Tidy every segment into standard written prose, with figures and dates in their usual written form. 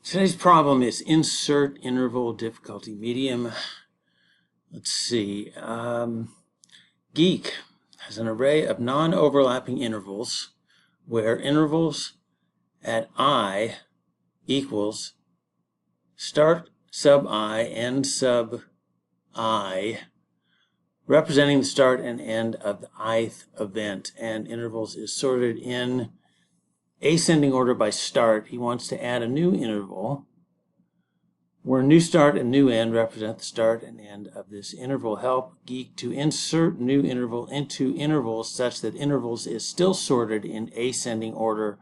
Today's problem is insert interval difficulty medium. Let's see. Geek has an array of non-overlapping intervals where intervals at I equals start sub I, end sub I, representing the start and end of the ith event, and intervals is sorted in ascending order by start. He wants to add a new interval where new start and new end represent the start and end of this interval. Help Geek to insert new interval into intervals such that intervals is still sorted in ascending order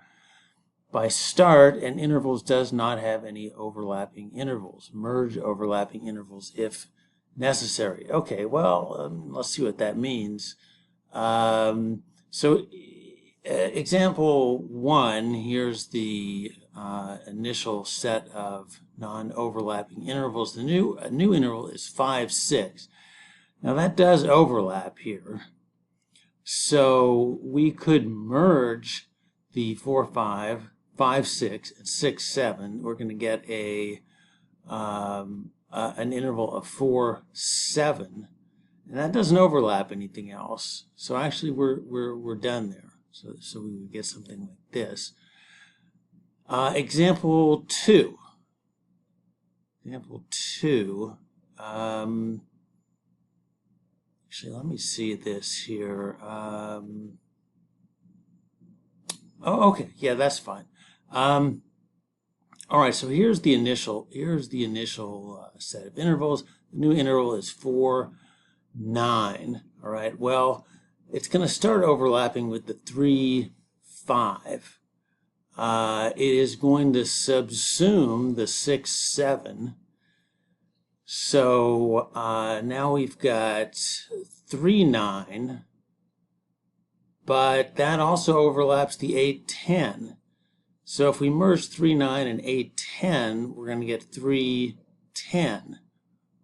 by start, and intervals does not have any overlapping intervals. Merge overlapping intervals if necessary. Okay, well, let's see what that means. Example 1, here's the initial set of non-overlapping intervals. The new interval is 5, 6. Now that does overlap here. So we could merge the 4, 5, 5, 6, and 6, 7. We're going to get an interval of 4, 7. And that doesn't overlap anything else. So actually we're done there. So we would get something like this. Example 2. Example 2. Actually, let me see this here. Oh, okay. Yeah, that's fine. All right. So here's the initial set of intervals. The new interval is 4, 9. All right. Well, it's going to start overlapping with the 3, 5. It is going to subsume the 6, 7. So now we've got 3, 9, but that also overlaps the 8, 10. So if we merge 3, 9 and 8, 10, we're going to get 3, 10,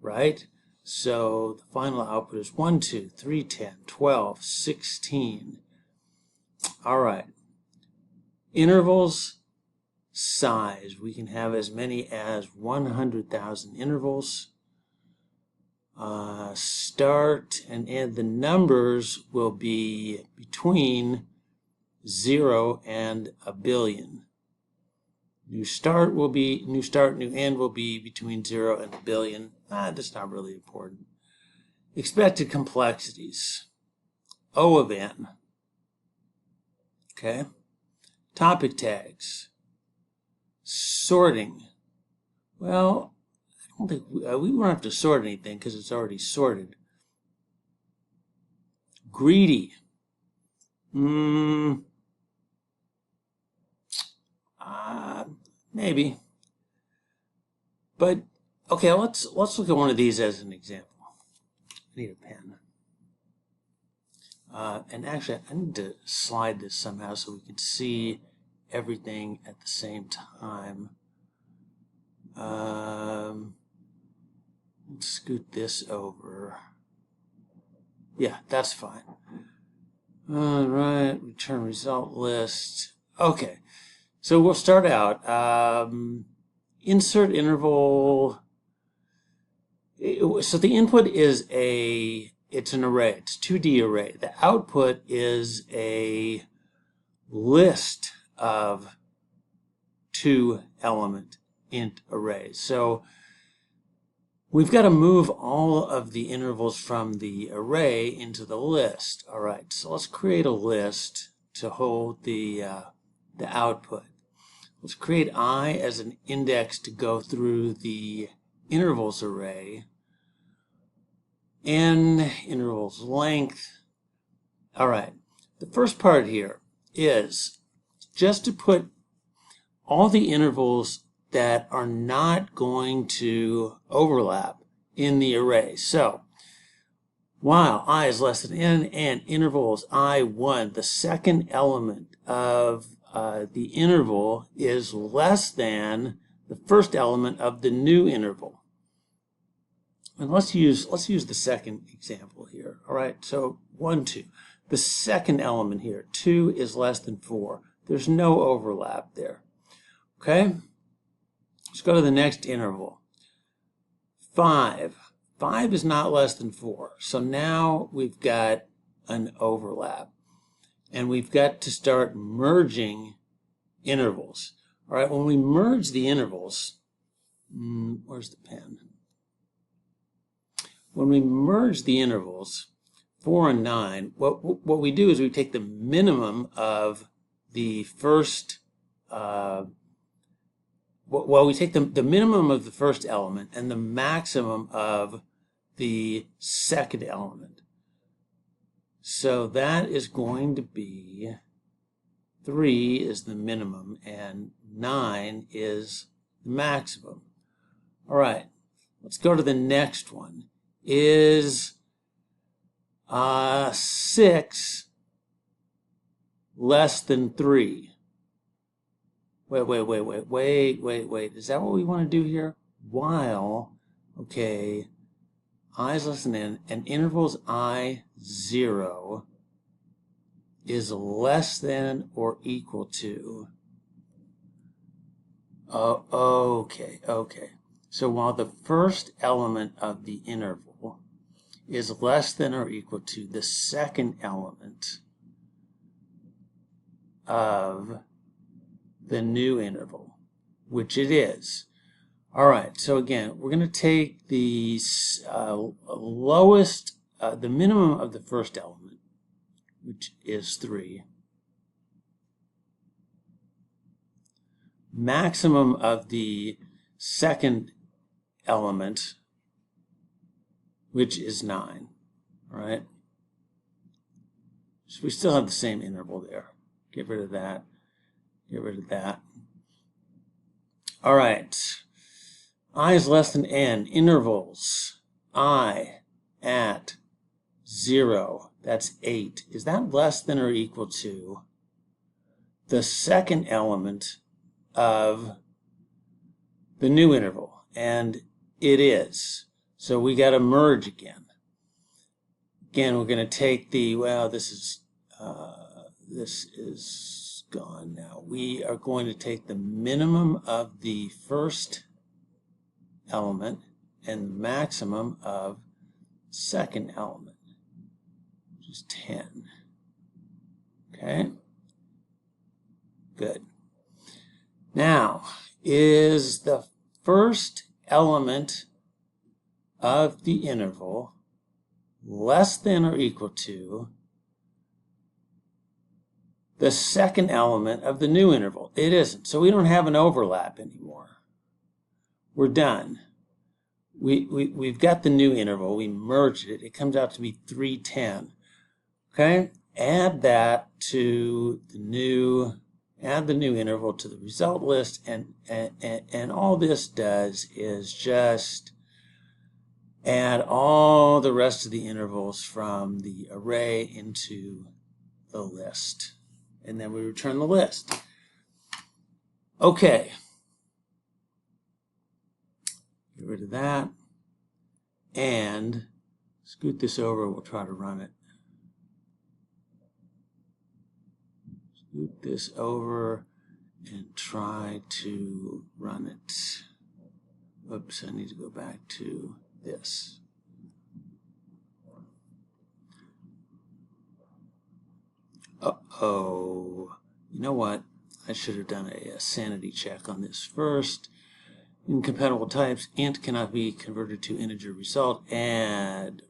right? So the final output is 1, 2, 3, 10, 12, 16. All right. Intervals size. We can have as many as 100,000 intervals. Start and end. The numbers will be between 0 and a billion. New start, new end will be between 0 and a billion. That's not really important. Expected complexities. O of n. Okay. Topic tags. Sorting. Well, I don't think we won't have to sort anything because it's already sorted. Greedy. Maybe. But okay, let's look at one of these as an example. I need a pen. And actually, I need to slide this somehow so we can see everything at the same time. Let's scoot this over. Yeah, that's fine. All right, return result list. Okay, so we'll start out. Insert interval. So the input is it's an array. It's a 2D array. The output is a list of 2-element int arrays. So we've got to move all of the intervals from the array into the list. All right, so let's create a list to hold the output. Let's create I as an index to go through the intervals array. N intervals length. All right, the first part here is just to put all the intervals that are not going to overlap in the array. So while I is less than n and interval is I1, the second element of the interval is less than the first element of the new interval. And let's use the second example here. All right, so 1, 2. The second element here, 2 is less than 4. There's no overlap there. Okay? Let's go to the next interval. 5. 5 is not less than 4. So now we've got an overlap. And we've got to start merging intervals. All right, when we merge the intervals, where's the pen? When we merge the intervals, 4 and 9, what we do is we take the minimum of the first, we take the minimum of the first element and the maximum of the second element. So that is going to be 3 is the minimum and 9 is the maximum. All right, let's go to the next one. Is 6 less than 3? Wait. Is that what we want to do here? While, okay, I is less than n, and intervals I, 0 is less than or equal to. Okay. So while the first element of the interval is less than or equal to the second element of the new interval, which it is. All right, so again, we're going to take the lowest, the minimum of the first element, which is 3, maximum of the second element, which is 9, all right? So we still have the same interval there. Get rid of that. Get rid of that. All right. I is less than n. Intervals. I at 0. That's 8. Is that less than or equal to the second element of the new interval? And it is. So we got to merge again. Again, we're going to take the, well, this is gone now. We are going to take the minimum of the first element and the maximum of the second element, which is 10. Okay? Good. Now, is the first element of the interval less than or equal to the second element of the new interval? It isn't. So we don't have an overlap anymore. We're done. We've got the new interval. We merged it. It comes out to be 310. Okay? Add that to the new, add the new interval to the result list, and all this does is just add all the rest of the intervals from the array into the list. And then we return the list. Okay. Get rid of that. And scoot this over. We'll try to run it. Scoot this over and try to run it. Oops, I need to go back to this. Uh-oh. You know what? I should have done a sanity check on this first. Incompatible types, int cannot be converted to integer. Result, add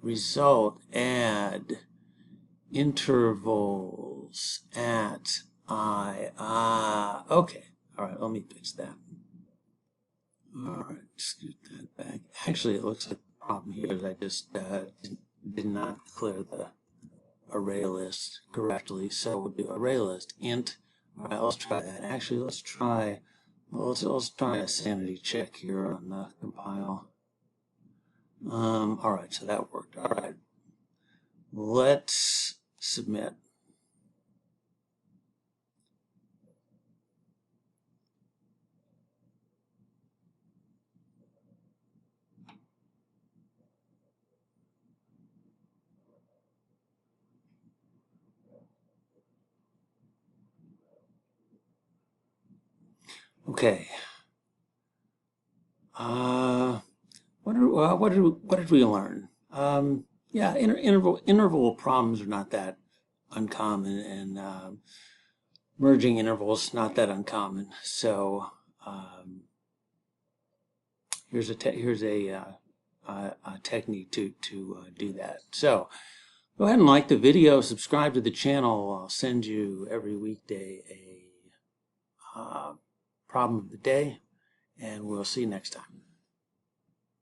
intervals at I. Okay. All right, let me fix that. All right, scoot that back. Actually, it looks like the problem here is I just did not clear the array list correctly. So we'll do array list int. All right, let's try that. Actually, let's try a sanity check here on the compile. All right, so that worked. All right, let's submit. Okay, What did we learn? Yeah, interval problems are not that uncommon, and merging intervals not that uncommon. So here's a technique to do that. So go ahead and like the video, subscribe to the channel. I'll send you every weekday a problem of the day, and we'll see you next time.